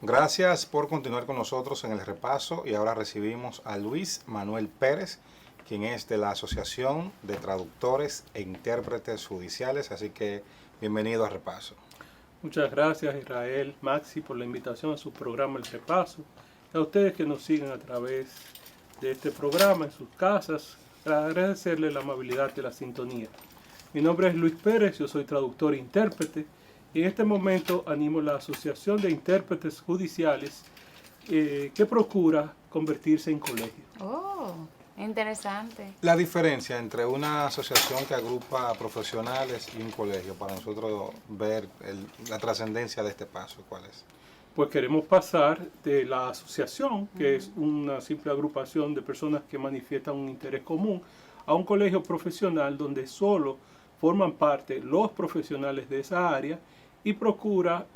Gracias por continuar con nosotros en el repaso y ahora recibimos a Luis Manuel Pérez, quien es de la Asociación de Traductores e Intérpretes Judiciales, así que bienvenido a Repaso. Muchas gracias Israel, Maxi, por la invitación a su programa El Repaso. Y a ustedes que nos siguen a través de este programa en sus casas, para agradecerles la amabilidad de la sintonía. Mi nombre es Luis Pérez, yo soy traductor e intérprete y en este momento animo la Asociación de Intérpretes Judiciales que procura convertirse en colegio. Oh, interesante. La diferencia entre una asociación que agrupa a profesionales y un colegio, para nosotros ver la trascendencia de este paso, ¿cuál es? Pues queremos pasar de la asociación, que es una simple agrupación de personas que manifiestan un interés común, a un colegio profesional donde solo forman parte los profesionales de esa área y procura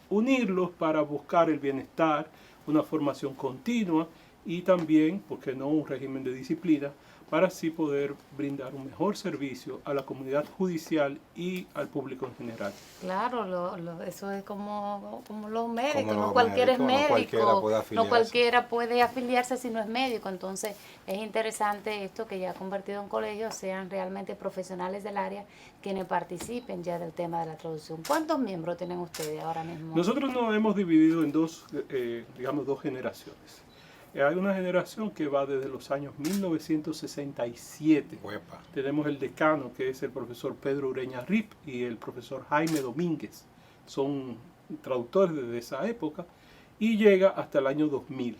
unirlos para buscar el bienestar, una formación continua y también, ¿por qué no?, un régimen de disciplina para así poder brindar un mejor servicio a la comunidad judicial y al público en general. Claro, eso es como los médicos, Como no los cualquiera es médicos, médico, no cualquiera puede afiliarse si no es médico, entonces es interesante esto que ya ha convertido en colegios sean realmente profesionales del área quienes participen ya del tema de la traducción. ¿Cuántos miembros tienen ustedes ahora mismo? Nosotros nos hemos dividido en dos generaciones. Hay una generación que va desde los años 1967. Uepa. Tenemos el decano, que es el profesor Pedro Ureña Rip, y el profesor Jaime Domínguez. Son traductores desde esa época y llega hasta el año 2000.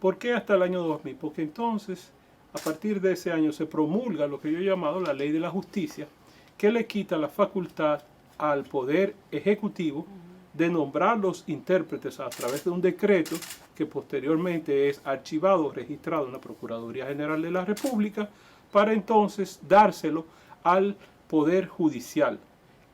¿Por qué hasta el año 2000? Porque entonces, a partir de ese año, se promulga lo que yo he llamado la Ley de la Justicia, que le quita la facultad al Poder Ejecutivo de nombrar los intérpretes a través de un decreto que posteriormente es archivado o registrado en la Procuraduría General de la República para entonces dárselo al Poder Judicial,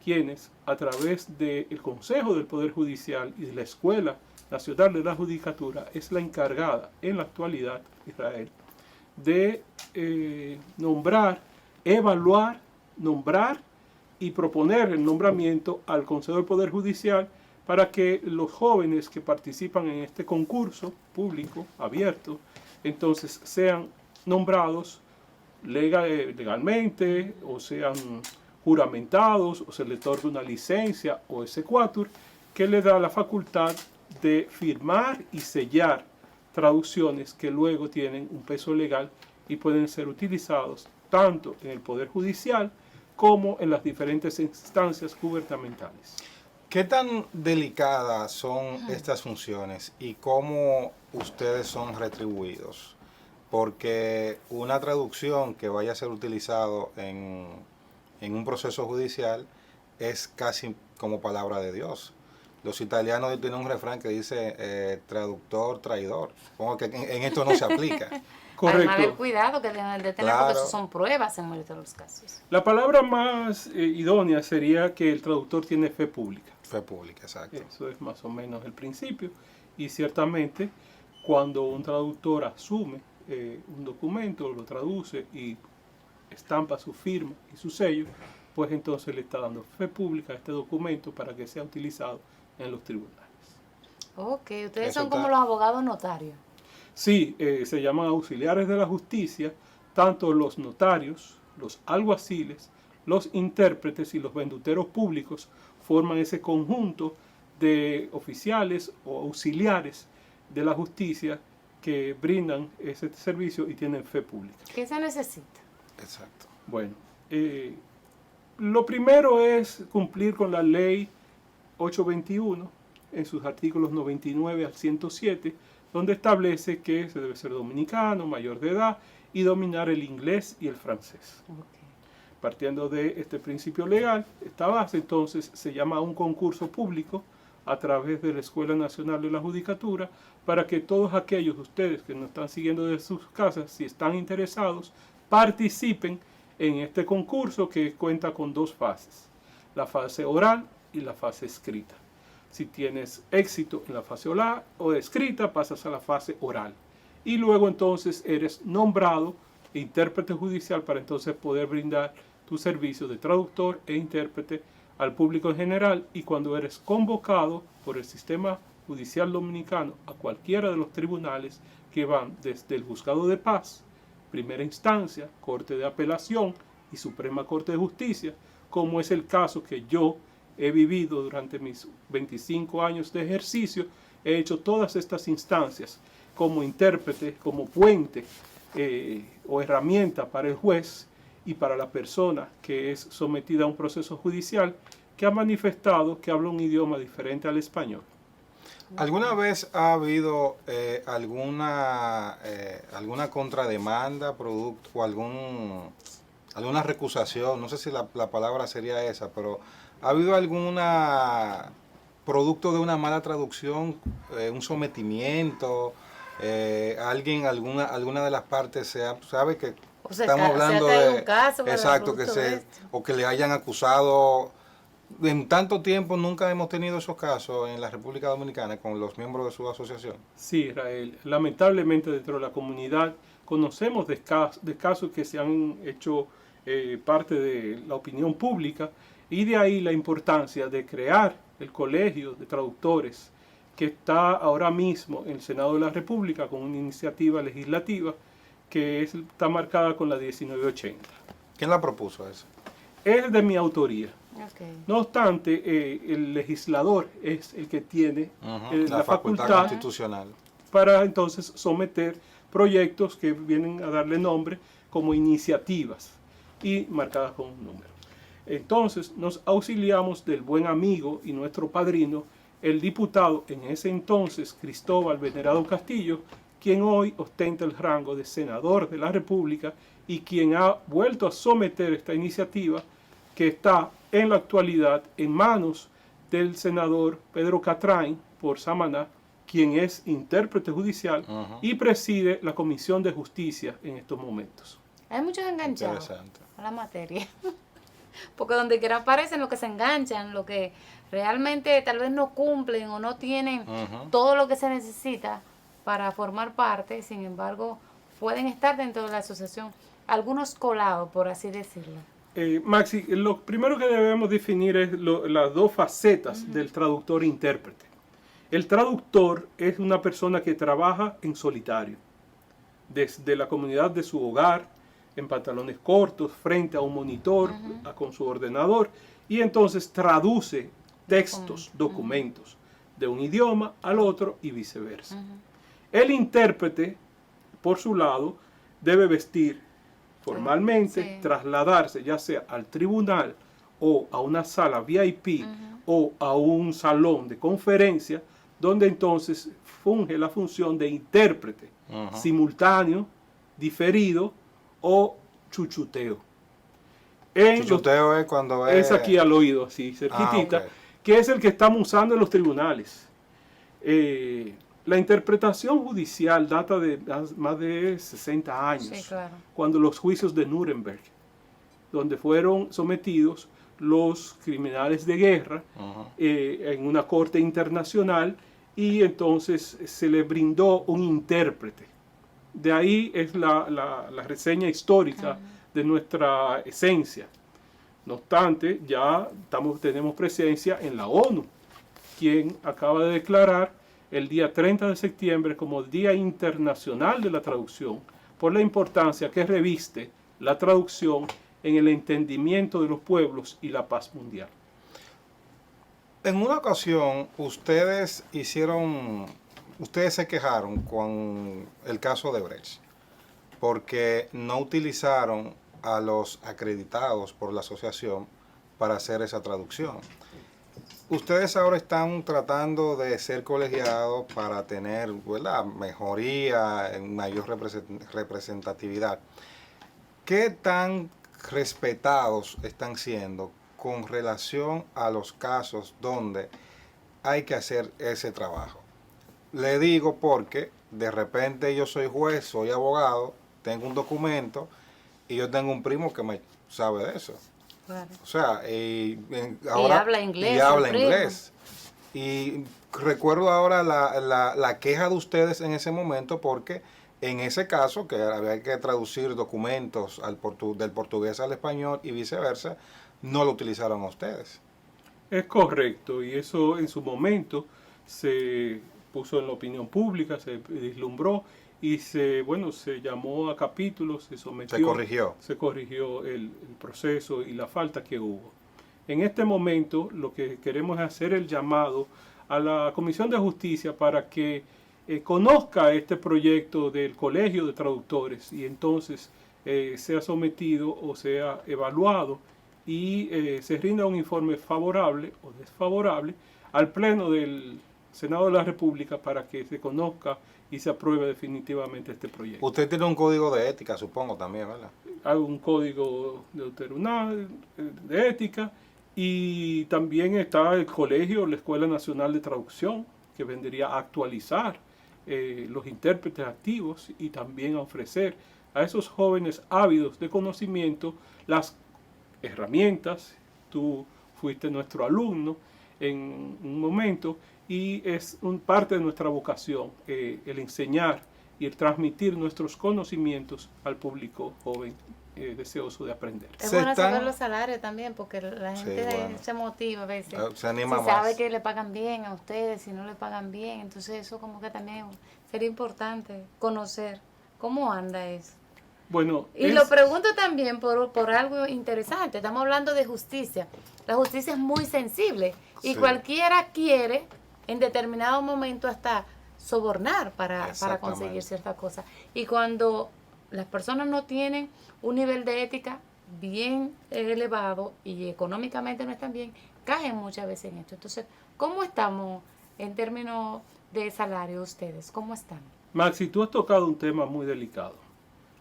quienes a través del Consejo del Poder Judicial y de la Escuela Nacional de la Judicatura es la encargada en la actualidad, Israel, de nombrar, evaluar, nombrar y proponer el nombramiento al Consejo del Poder Judicial para que los jóvenes que participan en este concurso público, abierto, entonces sean nombrados legalmente o sean juramentados o se les otorgue una licencia o exequatur que le da la facultad de firmar y sellar traducciones que luego tienen un peso legal y pueden ser utilizados tanto en el Poder Judicial como en las diferentes instancias gubernamentales. ¿Qué tan delicadas son estas funciones y cómo ustedes son retribuidos? Porque una traducción que vaya a ser utilizado en un proceso judicial es casi como palabra de Dios. Los italianos tienen un refrán que dice traductor, traidor. Supongo que en esto no se aplica. Correcto. Además del cuidado que deben de tener, claro, porque eso son pruebas en muchos de los casos. La palabra más idónea sería que el traductor tiene fe pública. Fe pública, exacto. Eso es más o menos el principio. Y ciertamente, cuando un traductor asume un documento, lo traduce y estampa su firma y su sello, pues entonces le está dando fe pública a este documento para que sea utilizado en los tribunales. Ok, ustedes son como los abogados notarios. Sí, se llaman auxiliares de la justicia, tanto los notarios, los alguaciles, los intérpretes y los venduteros públicos forman ese conjunto de oficiales o auxiliares de la justicia que brindan ese servicio y tienen fe pública. ¿Qué se necesita? Exacto. Bueno, lo primero es cumplir con la ley 821 en sus artículos 99 al 107, donde establece que se debe ser dominicano, mayor de edad y dominar el inglés y el francés. Okay. Partiendo de este principio legal, esta base entonces se llama un concurso público a través de la Escuela Nacional de la Judicatura para que todos aquellos de ustedes que nos están siguiendo desde sus casas, si están interesados, participen en este concurso que cuenta con dos fases, la fase oral y la fase escrita. Si tienes éxito en la fase oral o escrita, pasas a la fase oral. Y luego entonces eres nombrado intérprete judicial para entonces poder brindar tu servicio de traductor e intérprete al público en general, y cuando eres convocado por el sistema judicial dominicano a cualquiera de los tribunales que van desde el juzgado de paz, primera instancia, Corte de Apelación y Suprema Corte de Justicia, como es el caso que yo he vivido durante mis 25 años de ejercicio. He hecho todas estas instancias como intérprete, como puente o herramienta para el juez y para la persona que es sometida a un proceso judicial que ha manifestado que habla un idioma diferente al español. ¿Alguna vez ha habido alguna contrademanda producto, o alguna recusación? No sé si la palabra sería esa, pero ¿ha habido alguna producto de una mala traducción, un sometimiento? Alguna de las partes sabe que O sea, estamos hablando se ha caído de un caso, ¿verdad? exacto, Producto de esto. o que le hayan acusado. En tanto tiempo nunca hemos tenido esos casos en la República Dominicana con los miembros de su asociación. Sí, Israel. Lamentablemente dentro de la comunidad conocemos de casos que se han hecho parte de la opinión pública, y de ahí la importancia de crear el Colegio de Traductores, que está ahora mismo en el Senado de la República con una iniciativa legislativa que está marcada con la 1980. ¿Quién la propuso esa? Es de mi autoría. Okay. No obstante, el legislador es el que tiene la facultad constitucional para entonces someter proyectos que vienen a darle nombre como iniciativas y marcadas con un número. Entonces nos auxiliamos del buen amigo y nuestro padrino, el diputado en ese entonces Cristóbal Venerado Castillo, quien hoy ostenta el rango de senador de la República y quien ha vuelto a someter esta iniciativa, que está en la actualidad en manos del senador Pedro Catrain por Samaná, quien es intérprete judicial y preside la Comisión de Justicia en estos momentos. Hay muchos enganchados a la materia. Porque donde quiera aparecen los que se enganchan, los que realmente tal vez no cumplen o no tienen todo lo que se necesita para formar parte. Sin embargo, pueden estar dentro de la asociación, algunos colados, por así decirlo. Maxi, lo primero que debemos definir es las dos facetas del traductor e intérprete. El traductor es una persona que trabaja en solitario, desde la comunidad de su hogar, en pantalones cortos, frente a un monitor, con su ordenador, y entonces traduce textos, documentos, de un idioma al otro y viceversa. El intérprete, por su lado, debe vestir formalmente, trasladarse ya sea al tribunal o a una sala VIP o a un salón de conferencia, donde entonces funge la función de intérprete simultáneo, diferido o chuchuteo. Chuchuteo es cuando es aquí al oído, así cerquitita, que es el que estamos usando en los tribunales. La interpretación judicial data de más de 60 años, cuando los juicios de Nuremberg, donde fueron sometidos los criminales de guerra en una corte internacional, y entonces se le brindó un intérprete. De ahí es la reseña histórica de nuestra esencia. No obstante, ya tenemos presencia en la ONU, quien acaba de declarar el día 30 de septiembre como el Día Internacional de la Traducción, por la importancia que reviste la traducción en el entendimiento de los pueblos y la paz mundial. En una ocasión, ustedes se quejaron con el caso de Brecht, porque no utilizaron a los acreditados por la asociación para hacer esa traducción. Ustedes ahora están tratando de ser colegiados para tener, ¿verdad?, mejoría, mayor representatividad. ¿Qué tan respetados están siendo con relación a los casos donde hay que hacer ese trabajo? Le digo porque de repente yo soy juez, soy abogado, tengo un documento y yo tengo un primo que me sabe de eso. Claro. O sea, ahora, y habla inglés. Y habla inglés. Y recuerdo ahora la queja de ustedes en ese momento, porque en ese caso, que había que traducir documentos del portugués al español y viceversa, no lo utilizaron a ustedes. Es correcto, y eso en su momento se puso en la opinión pública, se vislumbró y se llamó a capítulos, se sometió. Se corrigió el proceso y la falta que hubo. En este momento lo que queremos es hacer el llamado a la Comisión de Justicia para que conozca este proyecto del Colegio de Traductores y entonces sea sometido o sea evaluado y se rinda un informe favorable o desfavorable al Pleno del Senado de la República para que se conozca y se apruebe definitivamente este proyecto. Usted tiene un código de ética, supongo, también, ¿verdad? Hay un código de ética y también está el colegio, la Escuela Nacional de Traducción, que vendría a actualizar los intérpretes activos y también a ofrecer a esos jóvenes ávidos de conocimiento las herramientas. Tú fuiste nuestro alumno en un momento y es parte de nuestra vocación el enseñar y el transmitir nuestros conocimientos al público joven deseoso de aprender. Es bueno saber los salarios también, porque la gente se motiva a veces. Se anima si más. Sabe que le pagan bien a ustedes, si no le pagan bien, entonces eso como que también sería importante conocer cómo anda eso. Bueno, y lo pregunto también por algo interesante. Estamos hablando de justicia. La justicia es muy sensible y cualquiera quiere en determinado momento hasta sobornar para conseguir ciertas cosas. Y cuando las personas no tienen un nivel de ética bien elevado y económicamente no están bien, caen muchas veces en esto. Entonces, ¿cómo estamos en términos de salario ustedes? ¿Cómo están? Maxi, tú has tocado un tema muy delicado.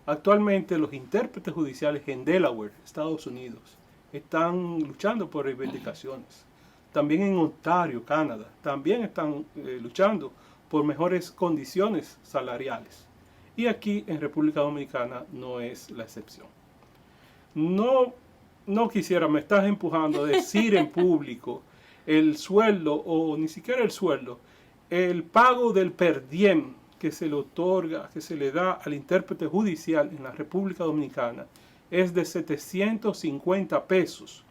Actualmente los intérpretes judiciales en Delaware, Estados Unidos, están luchando por reivindicaciones. También en Ontario, Canadá, también están luchando por mejores condiciones salariales. Y aquí en República Dominicana no es la excepción. No quisiera, me estás empujando a decir en público el sueldo, o ni siquiera el sueldo, el pago del per diem que se le otorga, que se le da al intérprete judicial en la República Dominicana es de 750 pesos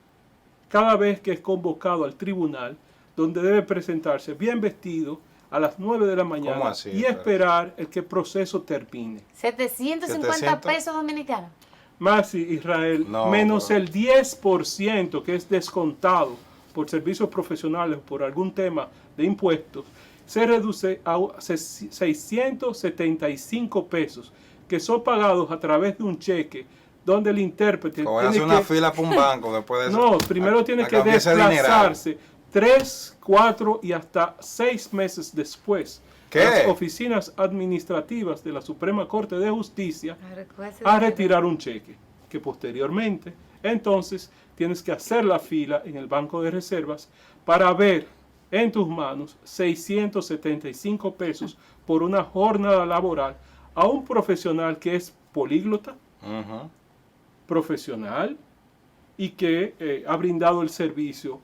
cada vez que es convocado al tribunal, donde debe presentarse bien vestido a las 9 de la mañana y esperar el que el proceso termine. 750 pesos dominicanos. Maxi, Israel, menos el 10% que es descontado por servicios profesionales o por algún tema de impuestos, se reduce a 675 pesos que son pagados a través de un cheque donde el intérprete tiene hacer una fila para un banco después de eso. No, primero tiene que desplazarse 3, 4 y hasta 6 meses después a las oficinas administrativas de la Suprema Corte de Justicia a retirar un cheque, que posteriormente entonces tienes que hacer la fila en el banco de reservas para ver en tus manos 675 pesos por una jornada laboral a un profesional que es políglota, profesional y que ha brindado el servicio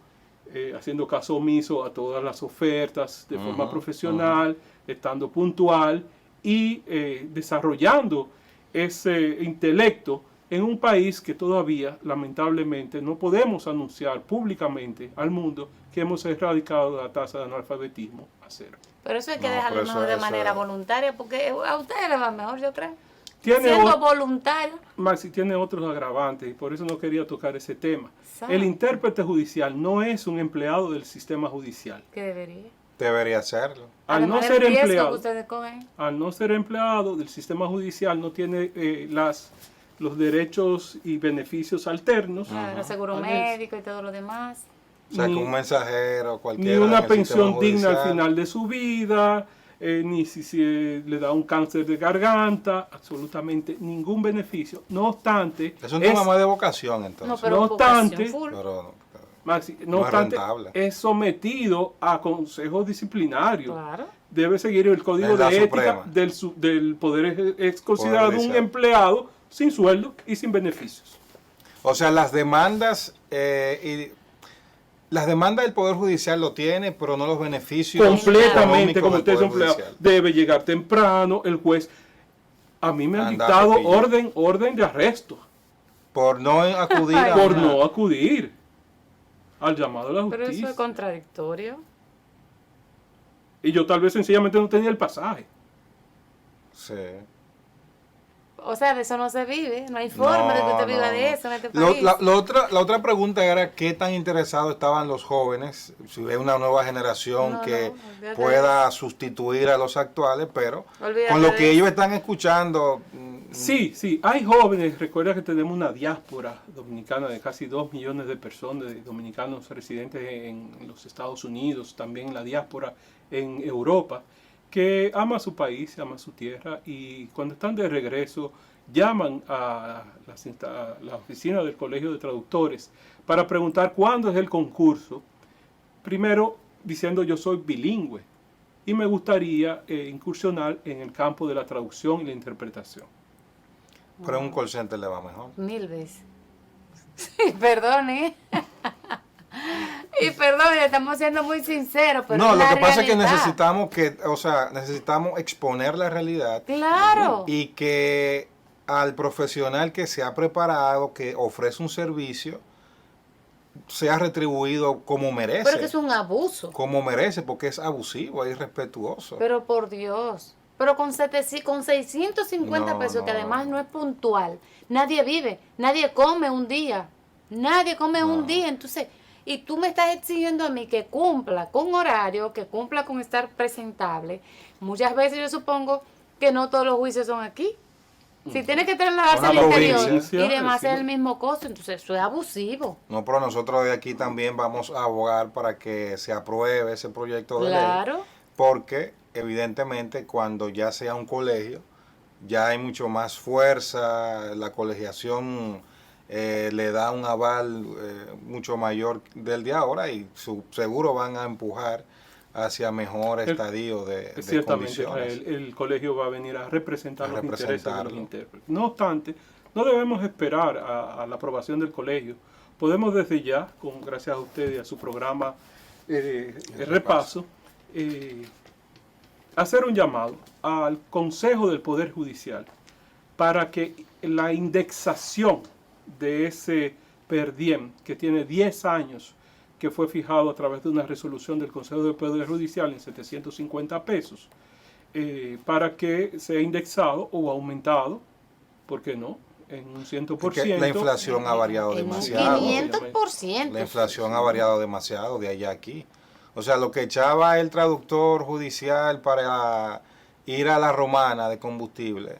haciendo caso omiso a todas las ofertas de forma profesional, estando puntual y desarrollando ese intelecto en un país que todavía, lamentablemente, no podemos anunciar públicamente al mundo que hemos erradicado la tasa de analfabetismo a cero. Pero eso hay que dejarlo mejor de manera voluntaria, porque a ustedes les va mejor, yo creo. Siendo voluntario. Maxi, tiene otros agravantes y por eso no quería tocar ese tema. El intérprete judicial no es un empleado del sistema judicial. ¿Qué debería? Debería serlo. Al no ser empleado del sistema judicial, no tiene los derechos y beneficios alternos. Claro, seguro médico y todo lo demás. O sea, que un mensajero, cualquiera. Ni una pensión digna al final de su vida, ni si le da un cáncer de garganta, absolutamente ningún beneficio. No obstante... Es un tema más de vocación, entonces. No obstante, es sometido a consejos disciplinarios. Claro. Debe seguir el código de ética del poder. Es considerado un empleado sin sueldo y sin beneficios. O sea, las demandas del Poder Judicial lo tiene, pero no los beneficios. Completamente, como usted es empleado. Debe llegar temprano, el juez. A mí me han dictado orden de arresto. Por no acudir. Por no acudir. al llamado de la Pero justicia. eso es contradictorio. Y yo tal vez sencillamente no tenía el pasaje. Sí. O sea, de eso no se vive. No hay forma de que usted viva de eso en este país. La otra pregunta era qué tan interesados estaban los jóvenes, si hay una nueva generación No, que no, olvídate pueda sustituir a los actuales, pero Olvídate con lo de que eso. ellos están escuchando. Sí, hay jóvenes. Recuerda que tenemos una diáspora dominicana de casi 2 millones de personas, de dominicanos residentes en los Estados Unidos, también la diáspora en Europa, que ama su país, ama su tierra, y cuando están de regreso llaman a la oficina del Colegio de Traductores para preguntar cuándo es el concurso, primero diciendo yo soy bilingüe y me gustaría incursionar en el campo de la traducción y la interpretación. Pero en un call center le va mejor. 1000 veces. Sí, perdón, ¿eh? Y perdón, estamos siendo muy sinceros, pero No, es lo la que pasa es que realidad. necesitamos exponer la realidad Claro. y que al profesional que se ha preparado, que ofrece un servicio, sea retribuido como merece. Pero que es un abuso. Como merece, porque es abusivo, es irrespetuoso. Pero por Dios. Pero con 650 No, pesos, que no. además no es puntual, nadie vive, nadie come un día. Nadie come No. un día. Entonces, y tú me estás exigiendo a mí que cumpla con horario, que cumpla con estar presentable. Muchas veces yo supongo que no todos los juicios son aquí. Si tiene que trasladarse Una al interior provincia, y demás sí. es el mismo costo, entonces eso es abusivo. No, pero nosotros de aquí también vamos a abogar para que se apruebe ese proyecto de ley. Claro. Porque evidentemente cuando ya sea un colegio, ya hay mucho más fuerza, la colegiación le da un aval mucho mayor del de ahora y seguro van a empujar hacia mejor estadio de Ciertamente, condiciones. el colegio va a venir a representar A los intereses de los representarlo. intérpretes. No obstante, no debemos esperar a la aprobación del colegio. Podemos desde ya, gracias a usted y a su programa el repaso, hacer un llamado al Consejo del Poder Judicial para que la indexación de ese per diem, que tiene 10 años, que fue fijado a través de una resolución del Consejo del Poder Judicial en 750 pesos, para que sea indexado o aumentado, ¿por qué no?, en un 100%. Que la inflación ha variado En un demasiado. 500%. La inflación ha variado demasiado de allá a aquí. O sea, lo que echaba el traductor judicial para ir a la romana de combustible,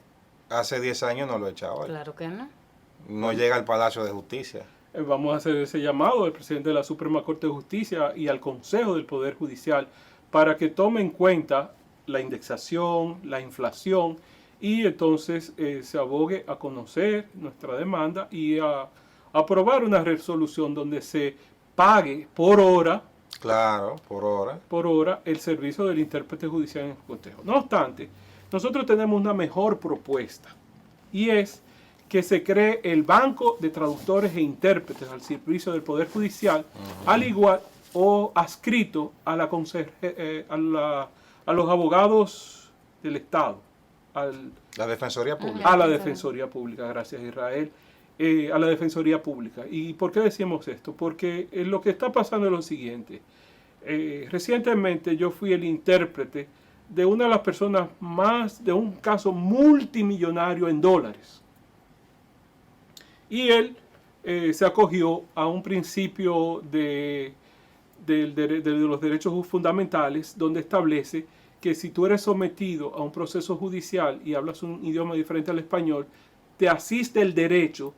hace 10 años no lo echaba. Claro que no. No llega al Palacio de Justicia. Vamos a hacer ese llamado al presidente de la Suprema Corte de Justicia y al Consejo del Poder Judicial para que tome en cuenta la indexación, la inflación, y entonces se abogue a conocer nuestra demanda y a aprobar una resolución donde se pague por hora, Claro, por hora. el servicio del intérprete judicial en el cotejo. No obstante, nosotros tenemos una mejor propuesta, y es que se cree el Banco de Traductores e Intérpretes al servicio del Poder Judicial, al igual o adscrito a los abogados del Estado, La Defensoría Pública. a la Defensoría Pública, gracias Israel, a la Defensoría Pública. ¿Y por qué decimos esto? Porque lo que está pasando es lo siguiente. Recientemente yo fui el intérprete de una de las personas de un caso multimillonario en dólares. Y él se acogió a un principio de los derechos fundamentales, donde establece que si tú eres sometido a un proceso judicial y hablas un idioma diferente al español, te asiste el derecho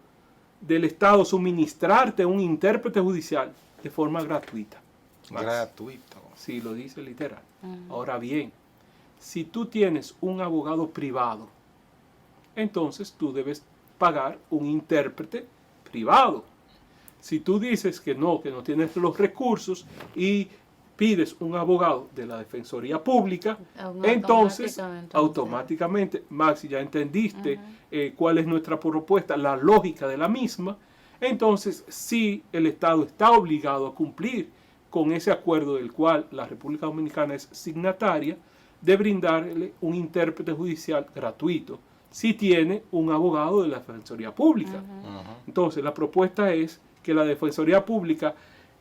del Estado suministrarte un intérprete judicial de forma gratuita. Gratuito. Sí, lo dice literal. Ahora bien, si tú tienes un abogado privado, entonces tú debes pagar un intérprete privado. Si tú dices que no tienes los recursos y pides un abogado de la Defensoría Pública, entonces automáticamente, Maxi, ya entendiste cuál es nuestra propuesta, la lógica de la misma. Entonces, sí, el Estado está obligado a cumplir con ese acuerdo del cual la República Dominicana es signataria, de brindarle un intérprete judicial gratuito si tiene un abogado de la Defensoría Pública. Entonces, la propuesta es que la Defensoría Pública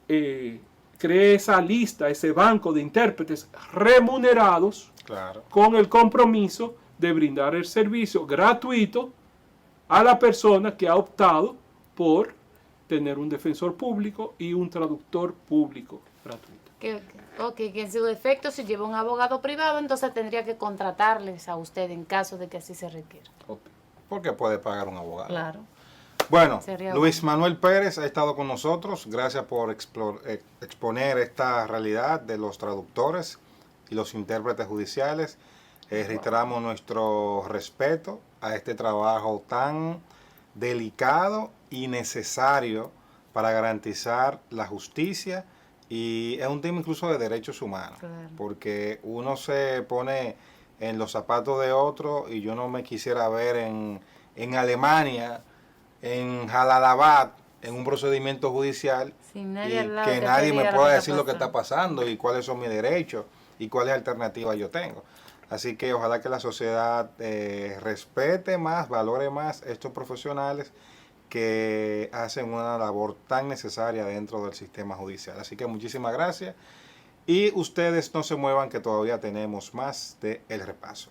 cree esa lista, ese banco de intérpretes remunerados, Claro. con el compromiso de brindar el servicio gratuito a la persona que ha optado por tener un defensor público y un traductor público gratuito. Que en su defecto, si lleva un abogado privado, entonces tendría que contratarles a usted en caso de que así se requiera. Porque puede pagar un abogado. Claro. Bueno, Sería Luis Manuel Pérez ha estado con nosotros. Gracias por exponer esta realidad de los traductores y los intérpretes judiciales. Reiteramos nuestro respeto a este trabajo tan delicado y necesario para garantizar la justicia, y es un tema incluso de derechos humanos, Claro. porque uno se pone en los zapatos de otro, y yo no me quisiera ver en Alemania, en Jalalabad, en un procedimiento judicial, Sin nadie y al lado que que nadie te me diga pueda que decir lo que está pasando y cuáles son mis derechos y cuáles alternativas yo tengo. Así que ojalá que la sociedad respete más, valore más estos profesionales que hacen una labor tan necesaria dentro del sistema judicial. Así que muchísimas gracias, y ustedes no se muevan, que todavía tenemos más de El Repaso.